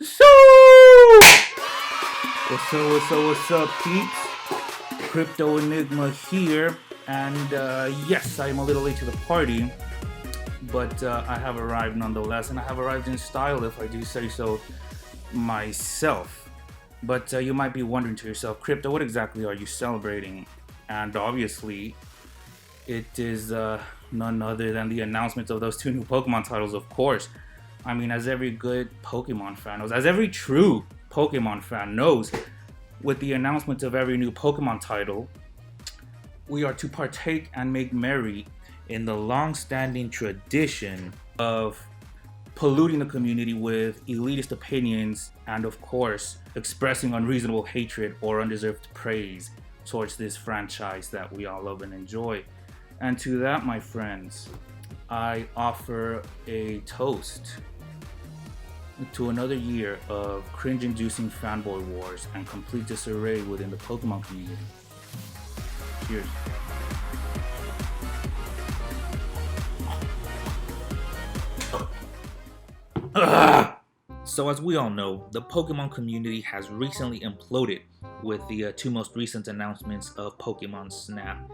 So, what's up, peeps? Crypto Enigma here, and yes, I'm a little late to the party, but I have arrived nonetheless, and I have arrived in style, if I do say so myself. But you might be wondering to yourself, Crypto, what exactly are you celebrating? And obviously, it is none other than the announcement of those two new Pokemon titles, of course. I mean, as every good Pokemon fan knows, as every true Pokemon fan knows, with the announcement of every new Pokemon title, we are to partake and make merry in the long-standing tradition of polluting the community with elitist opinions and, of course, expressing unreasonable hatred or undeserved praise towards this franchise that we all love and enjoy. And to that, my friends, I offer a toast to another year of cringe-inducing fanboy wars and complete disarray within the Pokemon community. Cheers. So as we all know, the Pokemon community has recently imploded with the two most recent announcements of Pokemon Snap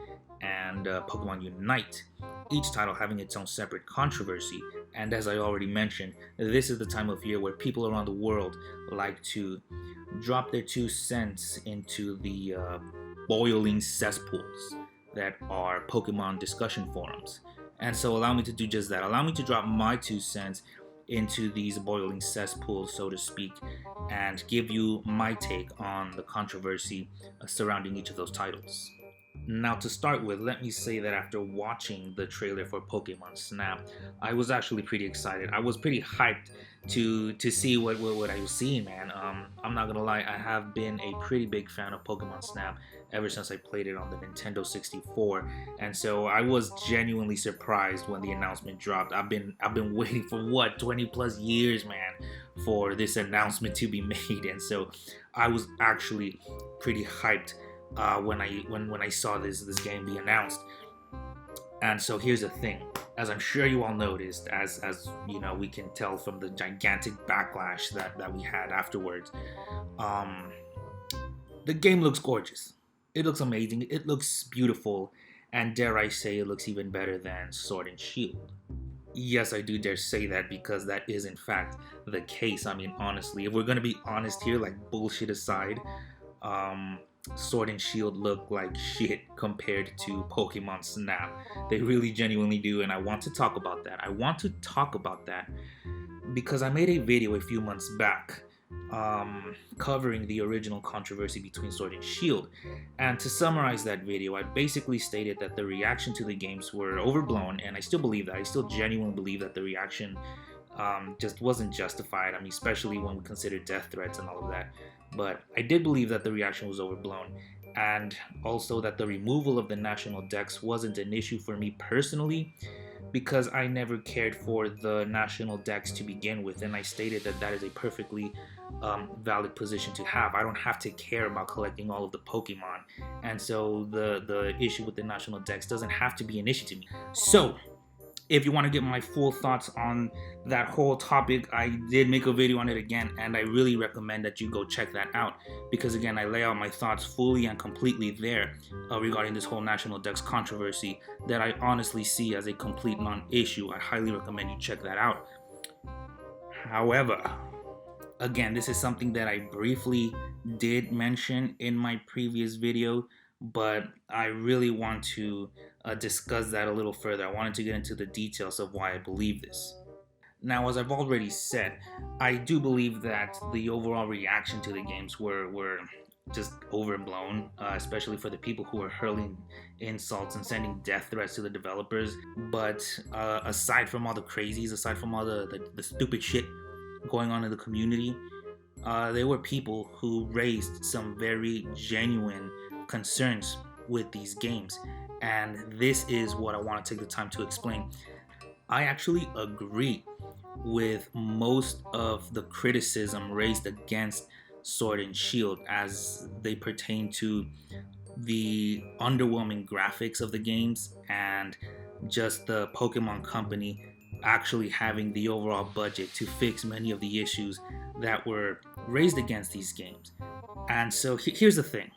and Pokemon Unite, each title having its own separate controversy. And as I already mentioned, this is the time of year where people around the world like to drop their 2 cents into the boiling cesspools that are Pokemon discussion forums. And so allow me to do just that. Allow me to drop my 2 cents into these boiling cesspools, so to speak, and give you my take on the controversy surrounding each of those titles. Now, to start with, let me say that after watching the trailer for Pokemon Snap, I was actually pretty excited. I was pretty hyped to see what I was seeing, man. I'm not gonna lie, I have been a pretty big fan of Pokemon Snap ever since I played it on the Nintendo 64, and so I was genuinely surprised when the announcement dropped. I've been waiting for 20 plus years, man, for this announcement to be made, and so I was actually pretty hyped when I saw this game be announced. And so here's the thing, as I'm sure you all noticed, as you know, we can tell from the gigantic backlash that we had afterwards, the game looks gorgeous. It looks amazing. It looks beautiful, and dare I say, it looks even better than Sword and Shield. Yes, I do dare say that, because that is in fact the case. I mean, honestly, if we're gonna be honest here, like bullshit aside, Sword and Shield look like shit compared to Pokemon Snap. They really genuinely do, and I want to talk about that. I want to talk about that because I made a video a few months back covering the original controversy between Sword and Shield. And to summarize that video, I basically stated that the reaction to the games were overblown, and I still believe that. I still genuinely believe that the reaction just wasn't justified. I mean, especially when we consider death threats and all of that. But I did believe that the reaction was overblown, and also that the removal of the national dex wasn't an issue for me personally, because I never cared for the national dex to begin with, and I stated that that is a perfectly valid position to have. I don't have to care about collecting all of the Pokemon, and so the issue with the national dex doesn't have to be an issue to me. So if you want to get my full thoughts on that whole topic, I did make a video on it again, and I really recommend that you go check that out, because again, I lay out my thoughts fully and completely there regarding this whole national dex controversy that I honestly see as a complete non-issue. I highly recommend you check that out. However, again, this is something that I briefly did mention in my previous video, but I really want to discuss that a little further. I wanted to get into the details of why I believe this. Now, as I've already said, I do believe that the overall reaction to the games were just overblown, especially for the people who were hurling insults and sending death threats to the developers. But aside from all the crazies, aside from all the stupid shit going on in the community, there were people who raised some very genuine concerns with these games, and this is what I want to take the time to explain. I actually agree with most of the criticism raised against Sword and Shield as they pertain to the underwhelming graphics of the games and just the Pokemon Company actually having the overall budget to fix many of the issues that were raised against these games. And so here's the thing.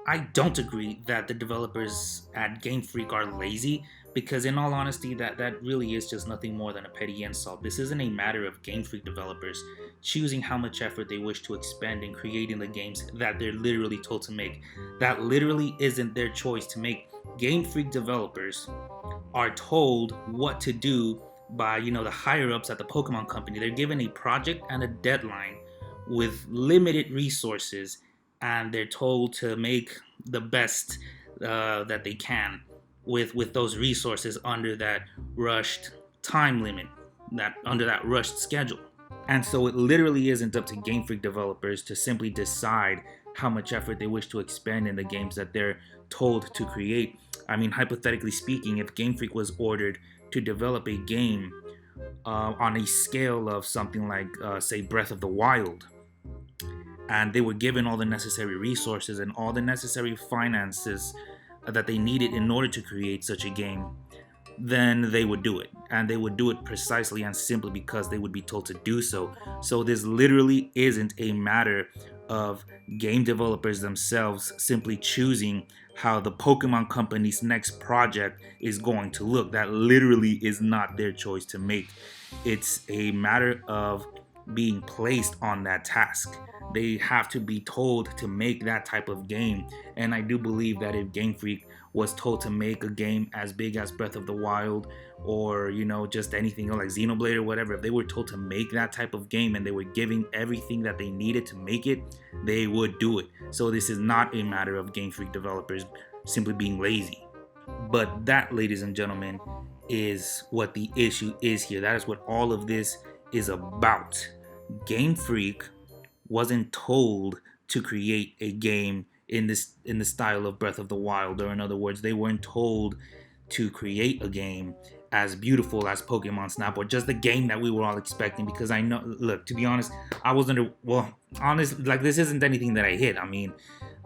I don't agree that the developers at Game Freak are lazy, because in all honesty, that really is just nothing more than a petty insult. This isn't a matter of Game Freak developers choosing how much effort they wish to expend in creating the games that they're literally told to make. That literally isn't their choice to make. Game Freak developers are told what to do by, the higher ups at the Pokemon company. They're given a project and a deadline with limited resources, and they're told to make the best that they can with those resources under that rushed time limit, that under that rushed schedule. And so it literally isn't up to Game Freak developers to simply decide how much effort they wish to expend in the games that they're told to create. I mean, hypothetically speaking, if Game Freak was ordered to develop a game on a scale of something like, say, Breath of the Wild, and they were given all the necessary resources and all the necessary finances that they needed in order to create such a game, then they would do it. And they would do it precisely and simply because they would be told to do so. So this literally isn't a matter of game developers themselves simply choosing how the Pokemon company's next project is going to look. That literally is not their choice to make. It's a matter of being placed on that task. They have to be told to make that type of game. And I do believe that if Game Freak was told to make a game as big as Breath of the Wild, or just anything like Xenoblade or whatever, if they were told to make that type of game and they were giving everything that they needed to make it, they would do it. So this is not a matter of Game Freak developers simply being lazy. But that, ladies and gentlemen, is what the issue is here. That is what all of this is about. Game Freak wasn't told to create a game in the style of Breath of the Wild, or in other words, they weren't told to create a game as beautiful as Pokemon Snap, or just the game that we were all expecting. Because I know, look, to be honest, I wasn't like, this isn't anything that I hit. I mean,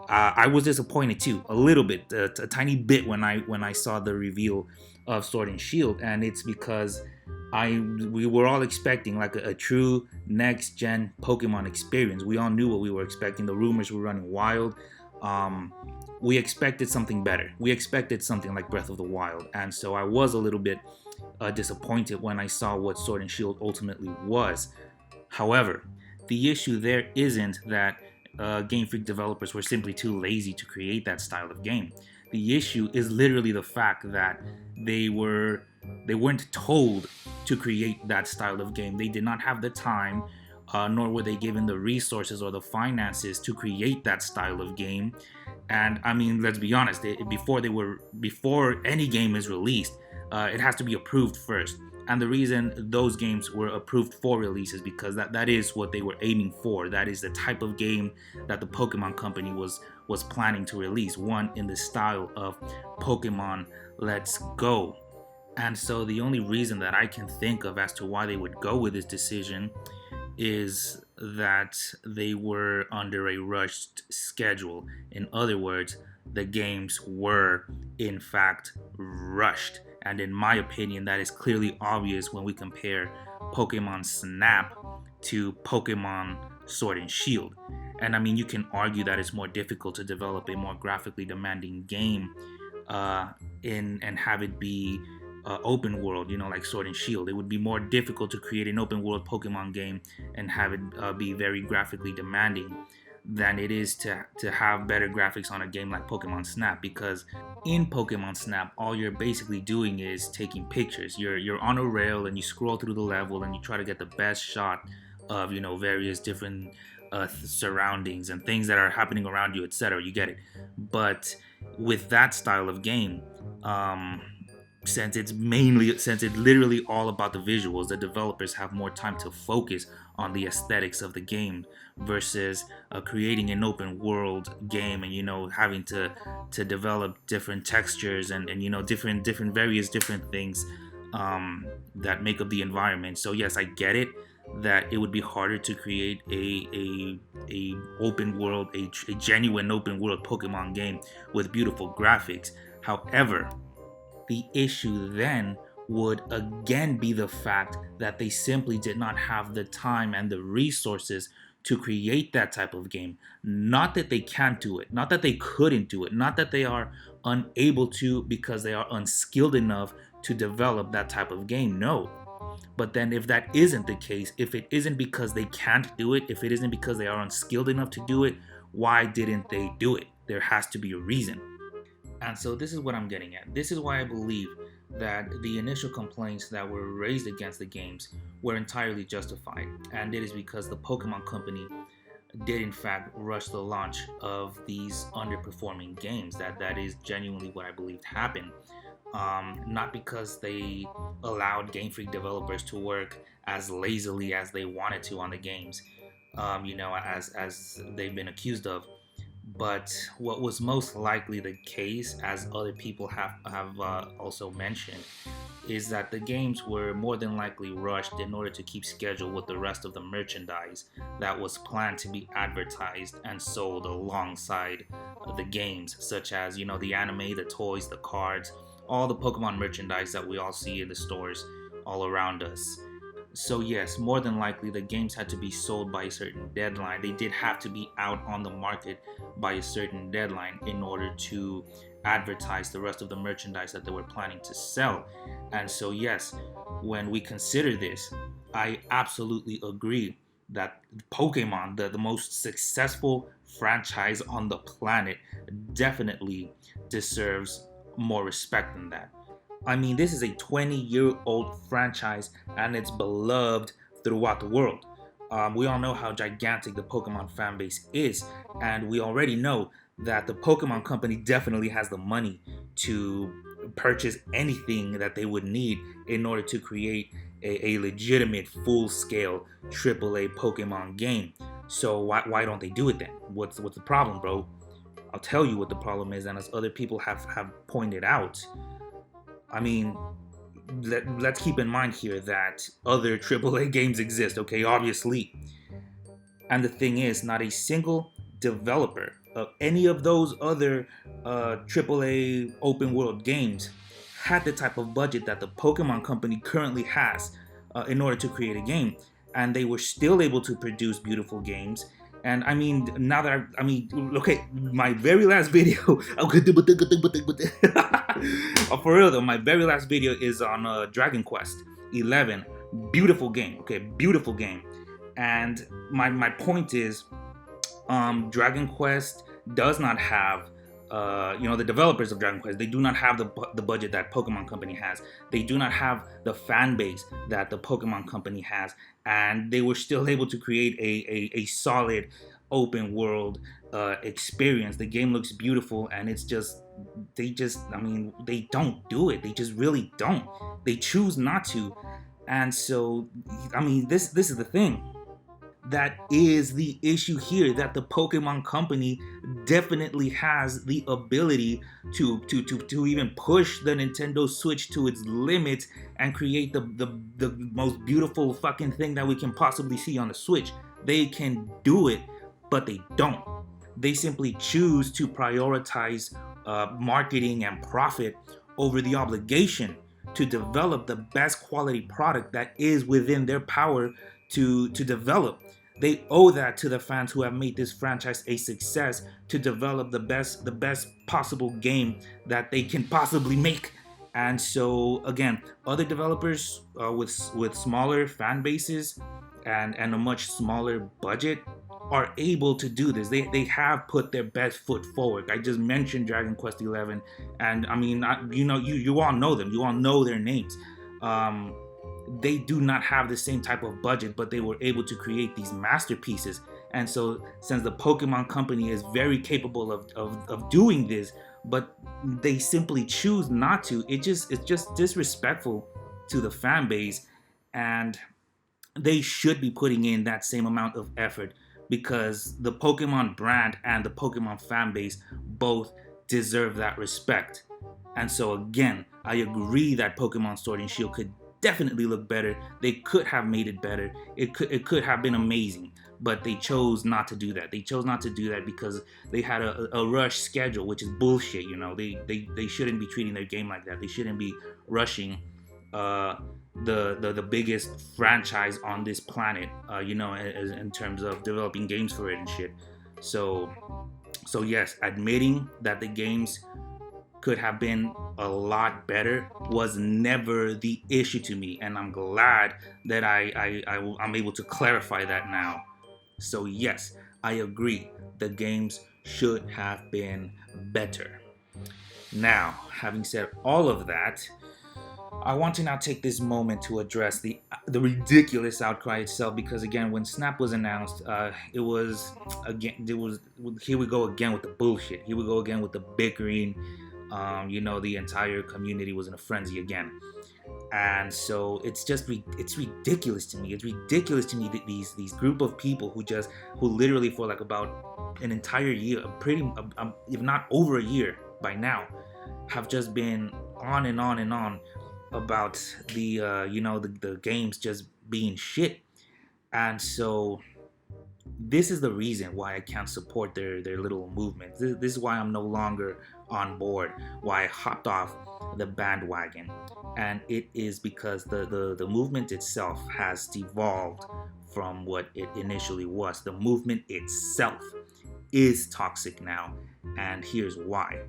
I was disappointed too, a little bit, a tiny bit, when I saw the reveal of Sword and Shield, and it's because we were all expecting like a true next gen Pokemon experience. We all knew what we were expecting. The rumors were running wild. We expected something better. We expected something like Breath of the Wild, and so I was a little bit disappointed when I saw what Sword and Shield ultimately was. However, the issue there isn't that Game Freak developers were simply too lazy to create that style of game. The issue is literally the fact that they weren't told to create that style of game. They did not have the time, nor were they given the resources or the finances to create that style of game. And I mean, let's be honest, before any game is released, it has to be approved first. And the reason those games were approved for release is because that is what they were aiming for. That is the type of game that the Pokemon Company was planning to release, one in the style of Pokemon Let's Go. And so the only reason that I can think of as to why they would go with this decision is that they were under a rushed schedule. In other words, the games were in fact rushed. And in my opinion, that is clearly obvious when we compare Pokemon Snap to Pokemon Sword and Shield. And I mean, you can argue that it's more difficult to develop a more graphically demanding game and have it be open world, like Sword and Shield. It would be more difficult to create an open world Pokemon game and have it be very graphically demanding than it is to have better graphics on a game like Pokemon Snap, because in Pokemon Snap, all you're basically doing is taking pictures. You're on a rail and you scroll through the level and you try to get the best shot of various different surroundings and things that are happening around you, etc. You get it. But with that style of game, since it's literally all about the visuals, the developers have more time to focus on the aesthetics of the game versus creating an open world game and having to develop different textures and various different things that make up the environment. So yes, I get it that it would be harder to create a open world, a genuine open world Pokemon game with beautiful graphics. However, the issue then would again be the fact that they simply did not have the time and the resources to create that type of game. Not that they can't do it, not that they couldn't do it, not that they are unable to because they are unskilled enough to develop that type of game. No. But then, if that isn't the case, if it isn't because they can't do it, if it isn't because they are unskilled enough to do it, why didn't they do it? There has to be a reason. And so, this is what I'm getting at. This is why I believe that the initial complaints that were raised against the games were entirely justified. And it is because the Pokemon Company did in fact rush the launch of these underperforming games. That is genuinely what I believed happened. Not because they allowed Game Freak developers to work as lazily as they wanted to on the games, as they've been accused of. But what was most likely the case, as other people have also mentioned, is that the games were more than likely rushed in order to keep schedule with the rest of the merchandise that was planned to be advertised and sold alongside the games, such as, the anime, the toys, the cards, all the Pokemon merchandise that we all see in the stores all around us. So yes, more than likely the games had to be sold by a certain deadline. They did have to be out on the market by a certain deadline in order to advertise the rest of the merchandise that they were planning to sell. And so yes, when we consider this, I absolutely agree that Pokemon, the most successful franchise on the planet, definitely deserves more respect than that. I mean, this is a 20-year-old franchise and it's beloved throughout the world. We all know how gigantic the Pokemon fan base is, and we already know that the Pokemon Company definitely has the money to purchase anything that they would need in order to create a legitimate full-scale AAA Pokemon game. So why don't they do it then? What's the problem, bro? I'll tell you what the problem is, and as other people have pointed out, I mean, let's keep in mind here that other AAA games exist, okay, obviously. And the thing is, not a single developer of any of those other AAA open world games had the type of budget that the Pokemon Company currently has in order to create a game. And they were still able to produce beautiful games. And I mean, now that okay, my very last video, for real though, my very last video is on Dragon Quest 11. Beautiful game, okay, beautiful game. And my point is, Dragon Quest does not have, the developers of Dragon Quest, they do not have the budget that Pokemon Company has. They do not have the fan base that the Pokemon Company has, and they were still able to create a solid open world experience. The game looks beautiful, and they don't do it. They just really don't. They choose not to. And so, this is the thing. That is the issue here, that the Pokemon Company definitely has the ability to even push the Nintendo Switch to its limits and create the most beautiful fucking thing that we can possibly see on the Switch. They can do it, but they don't. They simply choose to prioritize marketing and profit over the obligation to develop the best quality product that is within their power to develop. They owe that to the fans who have made this franchise a success, to develop the best possible game that they can possibly make. And so again, other developers with smaller fan bases and a much smaller budget are able to do this. They have put their best foot forward. I just mentioned Dragon Quest 11, and you all know them. You all know their names. They do not have the same type of budget, but they were able to create these masterpieces. And so, since the Pokemon Company is very capable of doing this, but they simply choose not to, it's just disrespectful to the fan base, and they should be putting in that same amount of effort, because the Pokemon brand and the Pokemon fan base both deserve that respect. And so again, I agree that Pokemon Sword and Shield could definitely look better. They could have made it better. It could have been amazing, but they chose not to do that. They chose not to do that because they had a rush schedule, which is bullshit. They shouldn't be treating their game like that. They shouldn't be rushing uh, the biggest franchise on this planet, in terms of developing games for it and shit. So yes, admitting that the games could have been a lot better was never the issue to me, and I'm glad that I'm able to clarify that now. So yes, I agree. The games should have been better. Now, having said all of that, I want to now take this moment to address the ridiculous outcry itself, because again, when Snap was announced, it was here we go again with the bullshit. Here we go again with the bickering. The entire community was in a frenzy again, and so it's ridiculous to me. It's ridiculous to me that these group of people who literally for like about an entire year, if not over a year by now, have just been on and on and on about the games just being shit. And so this is the reason why I can't support their little movement. This is why I'm no longer on board, why I hopped off the bandwagon. And it is because the movement itself has devolved from what it initially was. The movement itself is toxic now, and here's why.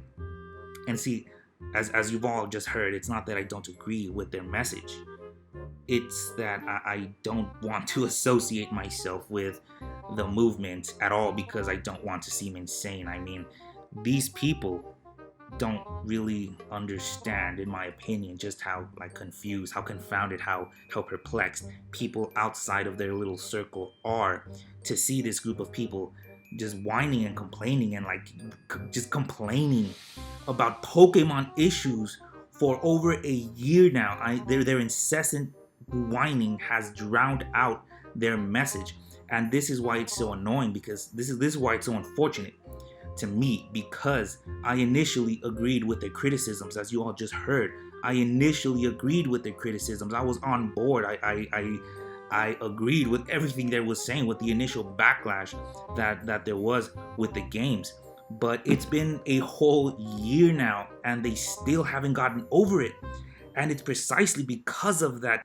And see, as you've all just heard, it's not that I don't agree with their message. It's that I don't want to associate myself with the movement at all, because I don't want to seem insane. I mean, these people don't really understand, in my opinion, just how confused, how confounded, how perplexed people outside of their little circle are to see this group of people just whining and complaining and just complaining about Pokemon issues for over a year now. Their incessant whining has drowned out their message, and this is why it's so annoying, because this is why it's so unfortunate to me, because I initially agreed with their criticisms. As you all just heard, I initially agreed with their criticisms. I was on board. I agreed with everything they was saying, with the initial backlash that there was with the games. But it's been a whole year now, and they still haven't gotten over it. And it's precisely because of that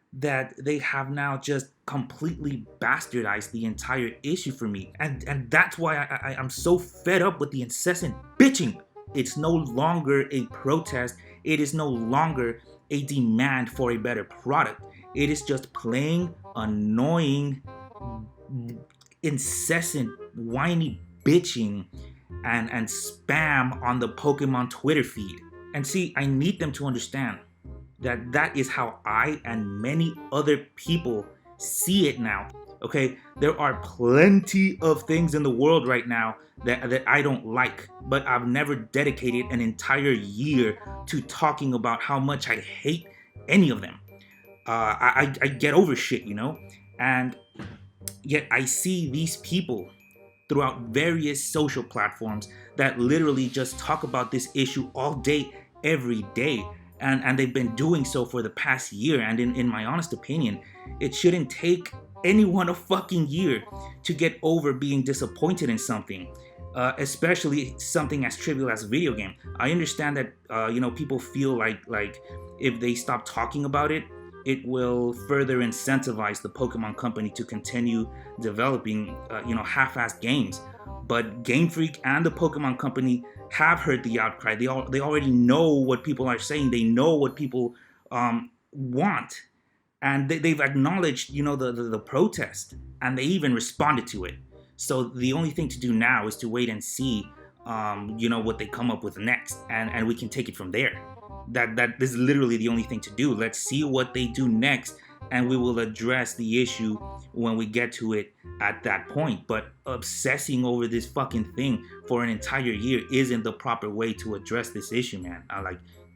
they have now just completely bastardized the entire issue for me. And that's why I'm so fed up with the incessant bitching. It's no longer a protest. It is no longer a demand for a better product. It is just plain annoying, incessant, whiny bitching and spam on the Pokemon Twitter feed. And see, I need them to understand that is how I and many other people see it now. Okay, there are plenty of things in the world right now that I don't like, but I've never dedicated an entire year to talking about how much I hate any of them. I get over shit, and yet I see these people throughout various social platforms that literally just talk about this issue all day, every day. And they've been doing so for the past year. And in my honest opinion, it shouldn't take anyone a fucking year to get over being disappointed in something, especially something as trivial as a video game. I understand that people feel like if they stop talking about it, it will further incentivize the Pokemon Company to continue developing half-assed games. But Game Freak and the Pokemon Company have heard the outcry. They already know what people are saying. They know what people want, and they've acknowledged the protest, and they even responded to it. So the only thing to do now is to wait and see what they come up with next, and we can take it from there. That is literally the only thing to do. Let's see what they do next, and we will address the issue when we get to it at that point. But obsessing over this fucking thing for an entire year isn't the proper way to address this issue, man.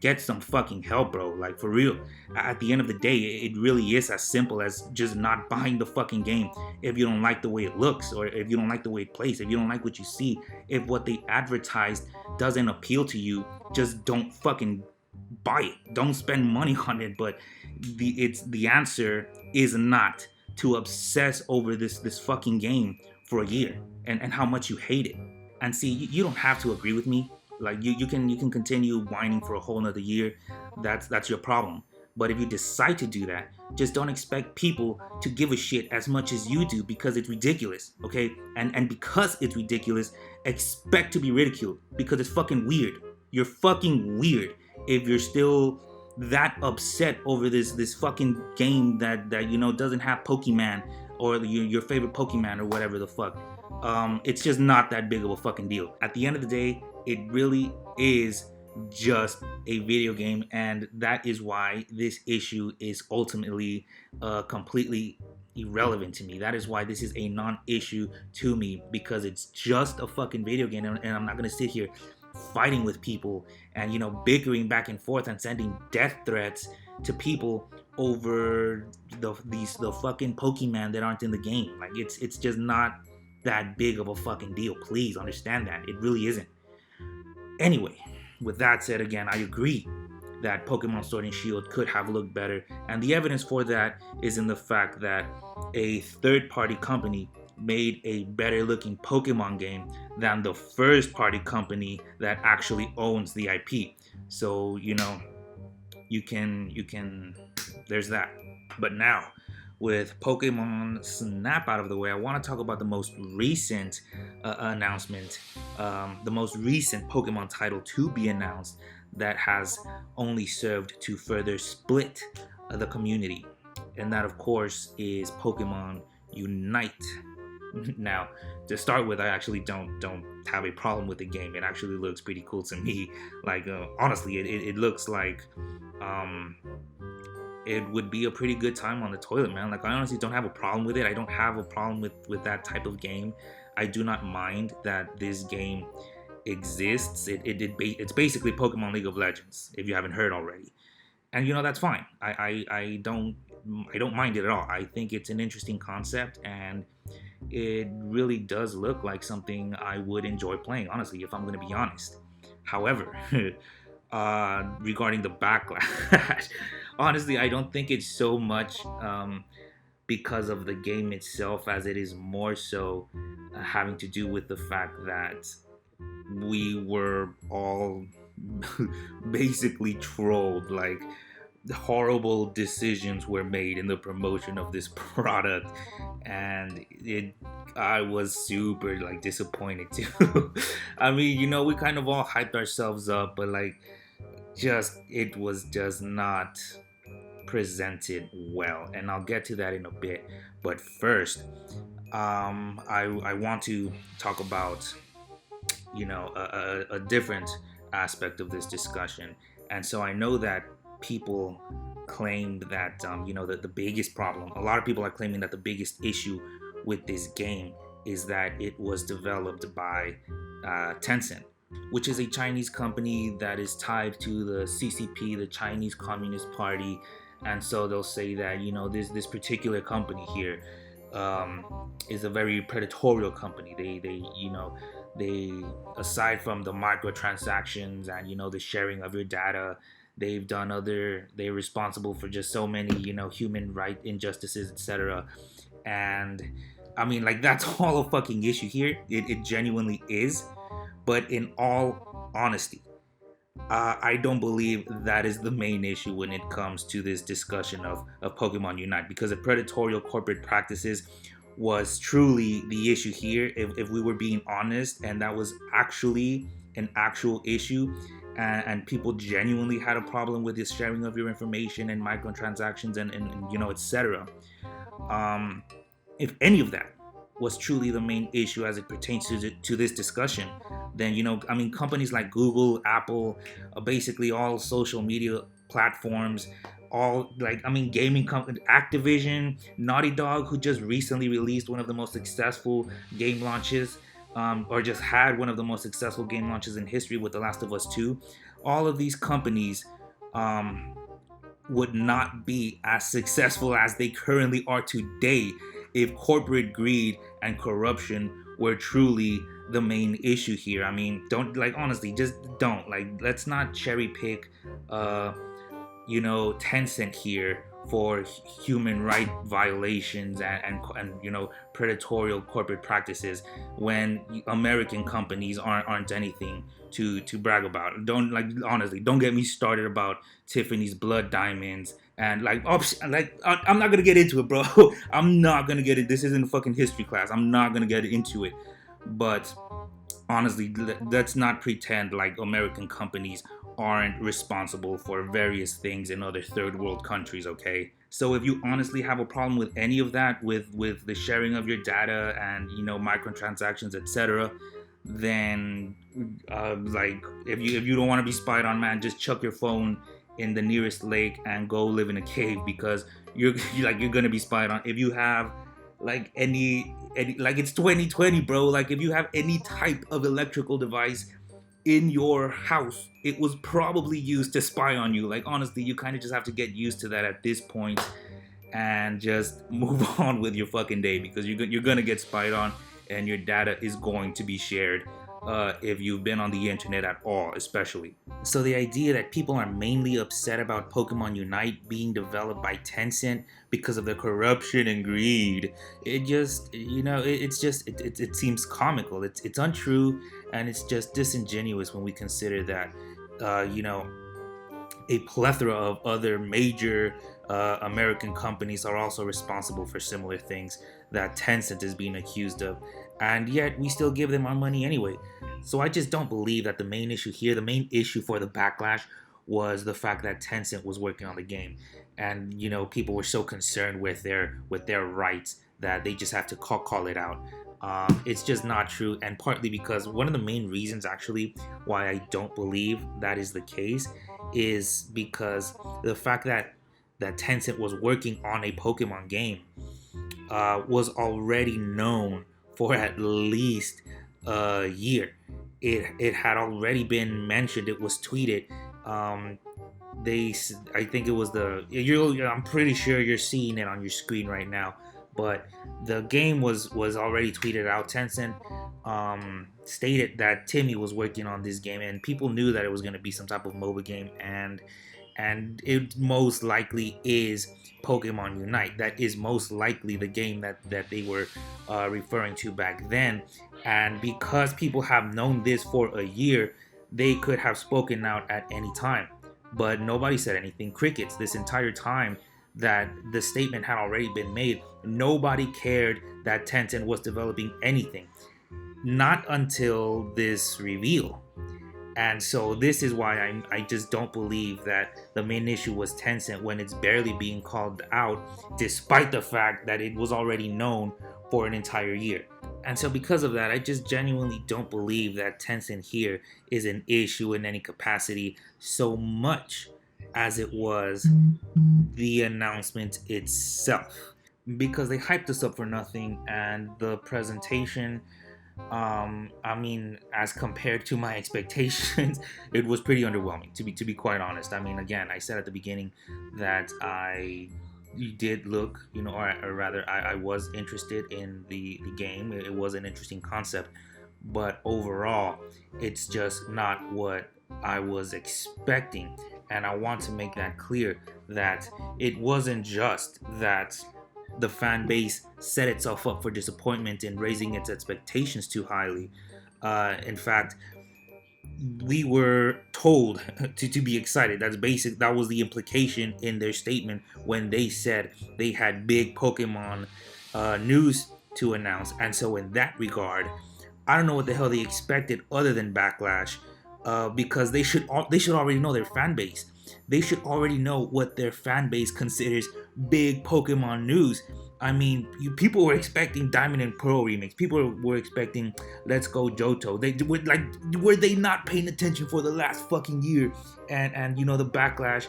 Get some fucking help, bro. For real. At the end of the day, it really is as simple as just not buying the fucking game if you don't like the way it looks, or if you don't like the way it plays, if you don't like what you see, if what they advertised doesn't appeal to you, just don't fucking buy it. Don't spend money on it. But the answer is not to obsess over this fucking game for a year and how much you hate it. And see, you don't have to agree with me. You can continue whining for a whole nother year. That's your problem. But if you decide to do that, just don't expect people to give a shit as much as you do, because it's ridiculous, okay? And because it's ridiculous, expect to be ridiculed, because it's fucking weird. You're fucking weird if you're still that upset over this fucking game that doesn't have Pokemon, or your favorite Pokemon, or whatever the fuck. It's just not that big of a fucking deal. At the end of the day, it really is just a video game, and that is why this issue is ultimately completely irrelevant to me. That is why this is a non-issue to me, because it's just a fucking video game, and I'm not gonna sit here fighting with people and bickering back and forth and sending death threats to people over the fucking Pokemon that aren't in the game. Like, it's just not that big of a fucking deal. Please understand that it really isn't. Anyway, with that said, again, I agree that Pokemon Sword and Shield could have looked better, and the evidence for that is in the fact that a third-party company made a better looking Pokemon game than the first party company that actually owns the IP. So you can there's that. But now, with Pokemon Snap out of the way, I want to talk about the most recent announcement, the most recent Pokemon title to be announced that has only served to further split the community, and that of course is Pokemon Unite. Now, to start with, I actually don't have a problem with the game. It actually looks pretty cool to me. Like, honestly, it looks like it would be a pretty good time on the toilet, man. Like, I honestly don't have a problem with it. I don't have a problem with that type of game. I do not mind that this game exists. It's basically Pokemon League of Legends, if you haven't heard already. And that's fine. I don't mind it at all. I think it's an interesting concept, and it really does look like something I would enjoy playing, honestly, if I'm going to be honest. However, regarding the backlash, honestly, I don't think it's so much because of the game itself, as it is more so having to do with the fact that we were all basically trolled. Like, horrible decisions were made in the promotion of this product, and I was super disappointed too. I mean, we kind of all hyped ourselves up, but it was just not presented well, and I'll get to that in a bit. But first, I want to talk about a different aspect of this discussion. And so I know that people claimed that the biggest problem, a lot of people are claiming that the biggest issue with this game is that it was developed by Tencent, which is a Chinese company that is tied to the CCP, the Chinese Communist Party. And so they'll say that this particular company here is a very predatorial company. They aside from the microtransactions and the sharing of your data, they're responsible for just so many human right injustices, etc. And I mean, that's all a fucking issue here. It genuinely is. But in all honesty, I don't believe that is the main issue when it comes to this discussion of Pokemon Unite, because the predatorial corporate practices was truly the issue here, if we were being honest, and that was actually an actual issue, and people genuinely had a problem with this sharing of your information and microtransactions and etc. If any of that was truly the main issue as it pertains to this discussion, then companies like Google, Apple, basically all social media platforms, all gaming companies, Activision, Naughty Dog, who just recently released one of the most successful game launches, or just had one of the most successful game launches in history with The Last of Us 2. All of these companies would not be as successful as they currently are today if corporate greed and corruption were truly the main issue here. I mean, honestly, just don't let's not cherry pick Tencent here for human right violations and predatory corporate practices when American companies aren't anything to brag about. Don't like honestly, don't get me started about Tiffany's blood diamonds and I'm not gonna get into it, bro. I'm not gonna get it. This isn't a fucking history class. I'm not gonna get into it. But honestly, let's not pretend like American companies aren't responsible for various things in other third world countries, okay? So if you honestly have a problem with any of that, with the sharing of your data and microtransactions, etc., then like if you don't want to be spied on, man, just chuck your phone in the nearest lake and go live in a cave because you're gonna be spied on. If you have like any like it's 2020, bro. Like if you have any type of electrical device in your house, it was probably used to spy on you. Like honestly, you kind of just have to get used to that at this point and just move on with your fucking day because you're gonna get spied on and your data is going to be shared if you've been on the internet at all, especially. So the idea that people are mainly upset about Pokemon Unite being developed by Tencent because of the corruption and greed, it just, it seems comical. It's untrue and it's just disingenuous when we consider that, a plethora of other major American companies are also responsible for similar things that Tencent is being accused of, and yet we still give them our money anyway. So I just don't believe that the main issue here, the main issue for the backlash, was the fact that Tencent was working on the game, and people were so concerned with their rights that they just have to call it out. It's just not true, and partly because one of the main reasons actually why I don't believe that is the case is because the fact that Tencent was working on a Pokemon game was already known for at least a year. It had already been mentioned. It was tweeted. I think it was I'm pretty sure you're seeing it on your screen right now. But the game was already tweeted out. Tencent stated that Timmy was working on this game, and people knew that it was going to be some type of MOBA game, and it most likely is Pokemon Unite. That is most likely the game that they were referring to back then. And because people have known this for a year, they could have spoken out at any time. But nobody said anything. Crickets. This entire time that the statement had already been made, nobody cared that Tencent was developing anything. Not until this reveal. And so this is why I just don't believe that the main issue was Tencent when it's barely being called out, despite the fact that it was already known for an entire year. And so because of that, I just genuinely don't believe that Tencent here is an issue in any capacity so much as it was the announcement itself. Because they hyped us up for nothing, and the presentation, as compared to my expectations, it was pretty underwhelming, to be quite honest. I mean, again, I said at the beginning that I did look, or rather, I was interested in the game. It was an interesting concept, but overall, it's just not what I was expecting. And I want to make that clear that it wasn't just that the fan base set itself up for disappointment in raising its expectations too highly. In fact, we were told to be excited. That was the implication in their statement when they said they had big Pokemon news to announce. And so in that regard, I don't know what the hell they expected other than backlash, because they should already know their fan base. They should already know what their fan base considers big Pokemon news. I mean, people were expecting Diamond and Pearl remix. People were expecting Let's Go Johto. Were they not paying attention for the last fucking year? And the backlash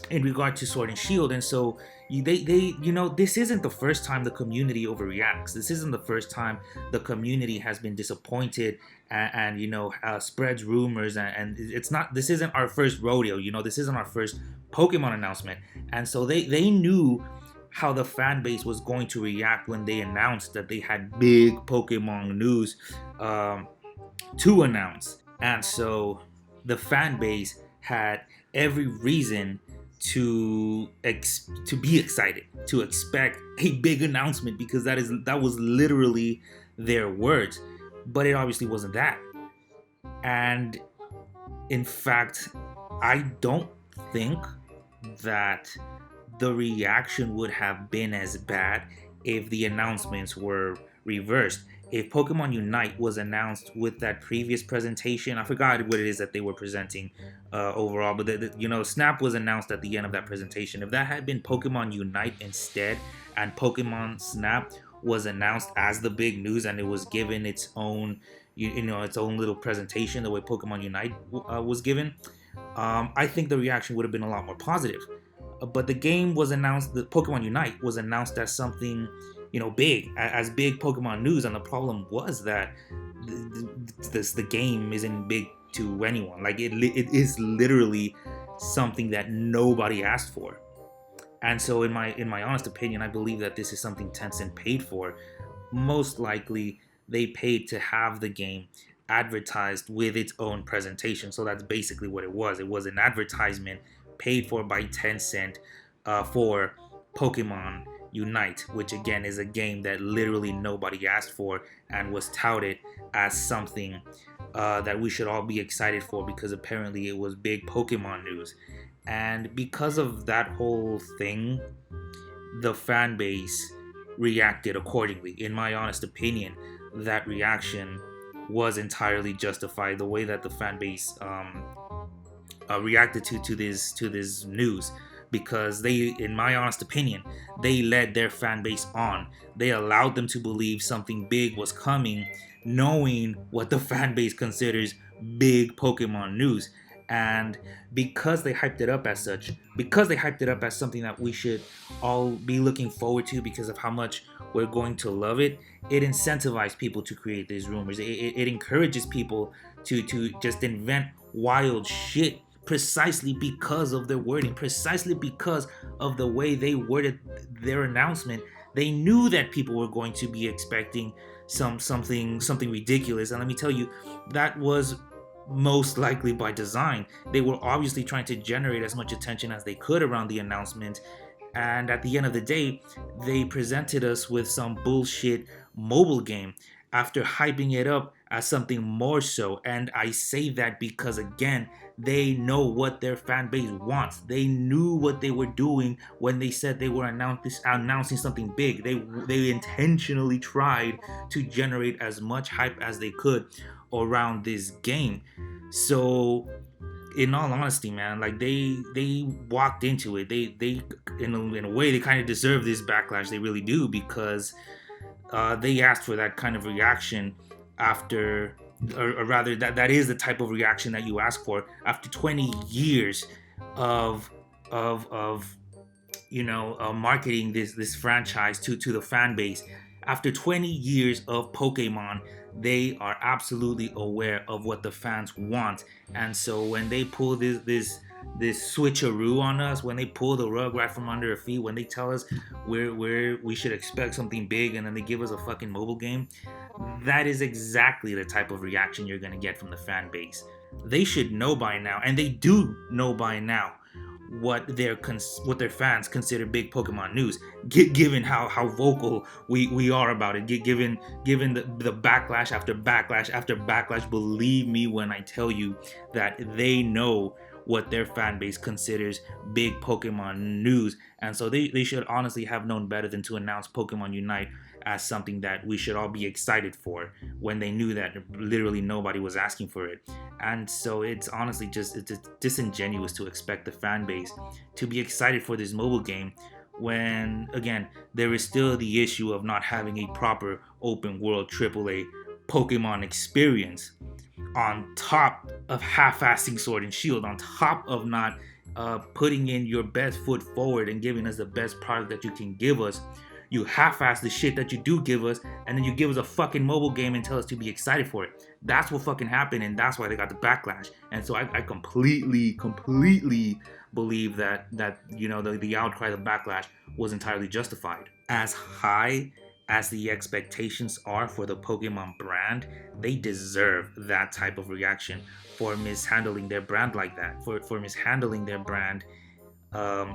in regard to Sword and Shield. And so this isn't the first time the community overreacts. This isn't the first time the community has been disappointed and spreads rumors, and this isn't our first rodeo. This isn't our first Pokemon announcement. And so they knew how the fan base was going to react when they announced that they had big Pokemon news to announce. And so the fan base had every reason to be excited, to expect a big announcement, because that was literally their words. But it obviously wasn't that. And in fact, I don't think that the reaction would have been as bad if the announcements were reversed. If Pokemon Unite was announced with that previous presentation, I forgot what it is that they were presenting overall, but Snap was announced at the end of that presentation. If that had been Pokemon Unite instead, and Pokemon Snap was announced as the big news, and it was given its own, its own little presentation, the way Pokemon Unite was given, I think the reaction would have been a lot more positive. But the game was announced, the Pokemon Unite was announced as something, big, as big Pokemon news, and the problem was that the game isn't big to anyone. Like it is literally something that nobody asked for. And so, in my honest opinion, I believe that this is something Tencent paid for. Most likely, they paid to have the game advertised with its own presentation. So that's basically what it was. It was an advertisement paid for by Tencent for Pokemon Unite, which again is a game that literally nobody asked for and was touted as something that we should all be excited for, because apparently it was big Pokemon news. And because of that whole thing, the fan base reacted accordingly. In my honest opinion, that reaction was entirely justified. The way that the fan base reacted to this news, because they, in my honest opinion, they led their fan base on. They allowed them to believe something big was coming, knowing what the fan base considers big Pokemon news. And because they hyped it up as such, because they hyped it up as something that we should all be looking forward to because of how much we're going to love it, it incentivized people to create these rumors. It encourages people to just invent wild shit, precisely because of their wording, precisely because of the way they worded their announcement. They knew that people were going to be expecting something ridiculous, and let me tell you, that was most likely by design. They were obviously trying to generate as much attention as they could around the announcement, and at the end of the day, they presented us with some bullshit mobile game after hyping it up as something more so. And I say that because, again, they know what their fan base wants. They knew what they were doing when they said they were announcing something big. They intentionally tried to generate as much hype as they could around this game. So, in all honesty, man, like they walked into it. They in a way, they kind of deserve this backlash. They really do, because they asked for that kind of reaction after, or rather, that is the type of reaction that you ask for after 20 years of marketing this franchise to the fan base. After 20 years of Pokemon, they are absolutely aware of what the fans want. And so when they pull this switcheroo on us, when they pull the rug right from under our feet, when they tell us we should expect something big, and then they give us a fucking mobile game, that is exactly the type of reaction you're gonna get from the fan base. They should know by now, and they do know by now, what their fans consider big Pokemon news, given how vocal we are about it, given the backlash after backlash after backlash. Believe me when I tell you that they know what their fan base considers big Pokemon news. And so they should honestly have known better than to announce Pokemon Unite as something that we should all be excited for, when they knew that literally nobody was asking for it. And so it's honestly it's disingenuous to expect the fan base to be excited for this mobile game, when, again, there is still the issue of not having a proper open world AAA Pokemon experience, on top of half-assing Sword and Shield, on top of not putting in your best foot forward and giving us the best product that you can give us. You half-ass the shit that you do give us, and then you give us a fucking mobile game and tell us to be excited for it. That's what fucking happened, and that's why they got the backlash. And so I completely believe that the outcry, the backlash, was entirely justified. As high as the expectations are for the Pokemon brand, they deserve that type of reaction for mishandling their brand like that, for mishandling their brand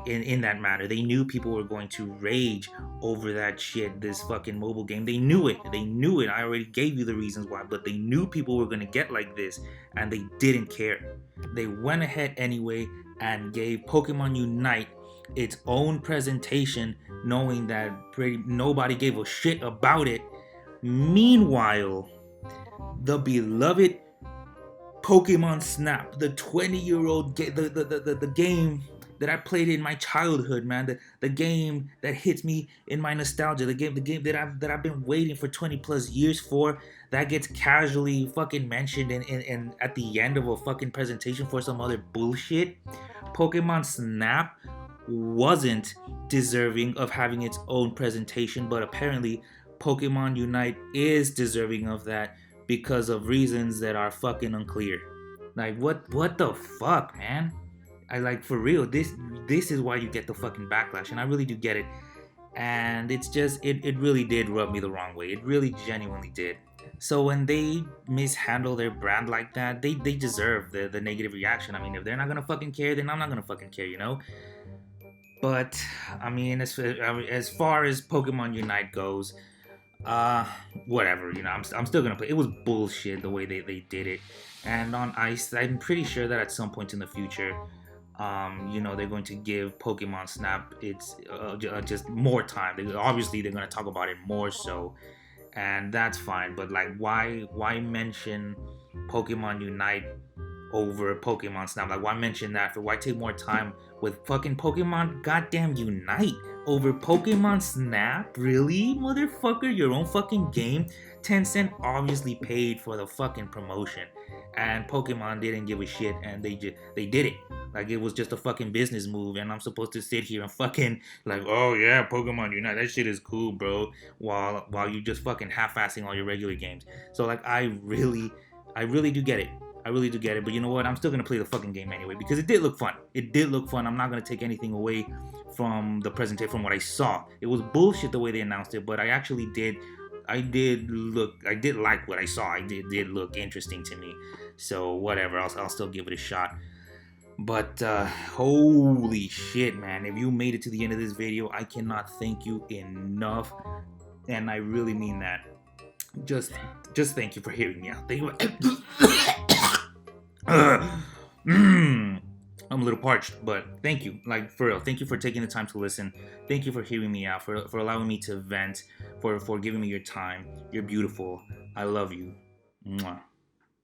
in that manner. They knew people were going to rage over that shit, this fucking mobile game. They knew it. They knew it. I already gave you the reasons why, but they knew people were going to get like this, and they didn't care. They went ahead anyway and gave Pokemon Unite its own presentation, knowing that nobody gave a shit about it. Meanwhile, the beloved Pokemon Snap, the 20-year-old the game that I played in my childhood, man, the game that hits me in my nostalgia, the game that I've been waiting for 20 plus years for, that gets casually fucking mentioned in at the end of a fucking presentation for some other bullshit. Pokemon Snap wasn't deserving of having its own presentation, but apparently Pokemon Unite is deserving of that because of reasons that are fucking unclear. Like what the fuck, man? I like, for real, this is why you get the fucking backlash, and I really do get it. And it's just it really did rub me the wrong way. It really genuinely did. So when they mishandle their brand like that, they deserve the negative reaction. I mean, if they're not gonna fucking care, then I'm not gonna fucking care, you know? But I mean, as far as Pokemon Unite goes, whatever, you know, I'm still gonna play. It was bullshit the way they did it. And on Ice, I'm pretty sure that at some point in the future, you know, they're going to give Pokemon Snap its just more time. Obviously they're going to talk about it more so, and that's fine. But like, why mention Pokemon Unite over Pokemon Snap? Like, why mention that? Why take more time with fucking Pokemon goddamn Unite over Pokemon Snap? Really, motherfucker? Your own fucking game? Tencent obviously paid for the fucking promotion, and Pokemon didn't give a shit, and they did it like it was just a fucking business move. And I'm supposed to sit here and fucking like, oh yeah, Pokemon Unite, that shit is cool, bro, while you just fucking half-assing all your regular games. So like, I really do get it. I really do get it. But you know what? I'm still gonna play the fucking game anyway because it did look fun. It did look fun. I'm not gonna take anything away from the presentation, from what I saw. It was bullshit the way they announced it, but I actually did. I did like what I saw. It did look interesting to me. So whatever, I'll still give it a shot. But holy shit, man! If you made it to the end of this video, I cannot thank you enough, and I really mean that. Just thank you for hearing me out. Thank you. I'm a little parched, but thank you. Like, for real, thank you for taking the time to listen. Thank you for hearing me out, for allowing me to vent, for giving me your time. You're beautiful. I love you. Mwah.